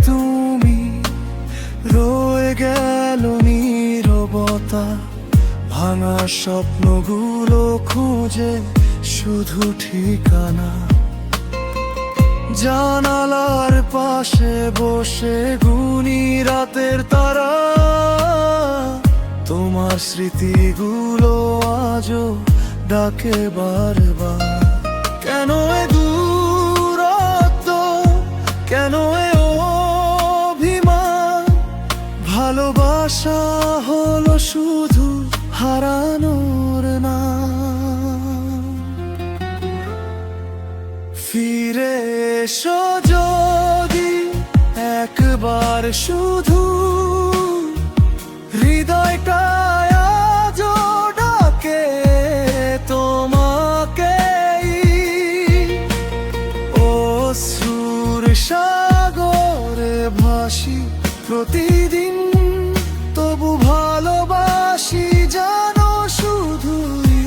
তুমি, রয়ে গেল নীরবতা। ভাঙা স্বপ্নগুলো খুঁজে শুধু ঠিকানা। জানালার পাশে বসে গুনি রাতের তারা, তোমার স্মৃতিগুলো আজও ডাকে বারবার। কেন এ দূরত্ব, কেন এ অভিমান? ভালোবাসা হলো শুধু হারানোর নাম। ফিরে এসো যদি একবার শুধু, হৃদয়টা আজও ডাকে তোমাকেই। অশ্রুর সাগরে ভাসি প্রতিদিন, তবু ভালোবাসি জানো শুধুই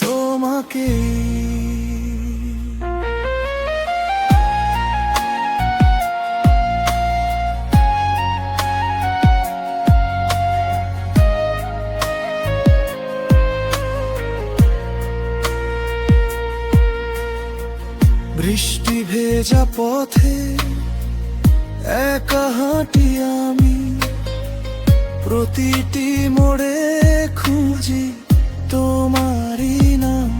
তোমাকেই। বৃষ্টি ভেজা পথে একা হাঁটি আমি, প্রতিটি মোড়ে খুঁজি তোমারই নাম।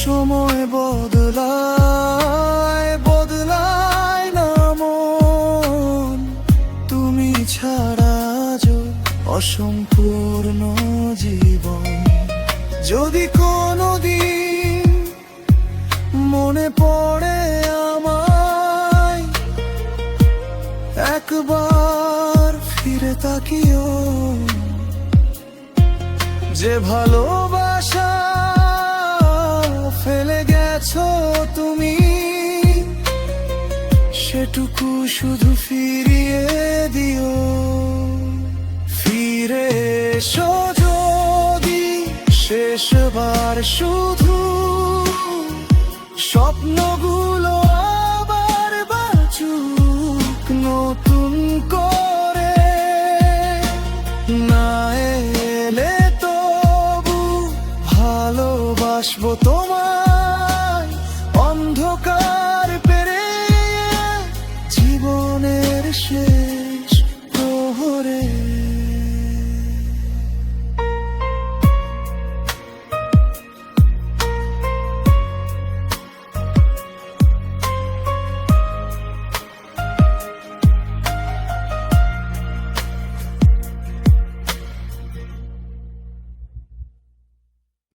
সময় বদলায় বদলায় না মন, তুমি ছাড়া আজও অসম্পূর্ণ জীবন। যদি কোনোদিন মনে পড়ে আমায়, একবার ফিরে তাকিও। যে ভালোবাসা ফেলে গেছো তুমি, সেটুকু শুধু ফিরিয়ে দিও। ফিরে এসো যদি শেষবার শুধু, স্বপ্নগুলো আবার বাঁচুক নতুন করে। না এলে তবু ভালোবাসবো তোমায়, অন্ধকার পেরিয়ে জীবনের শেষ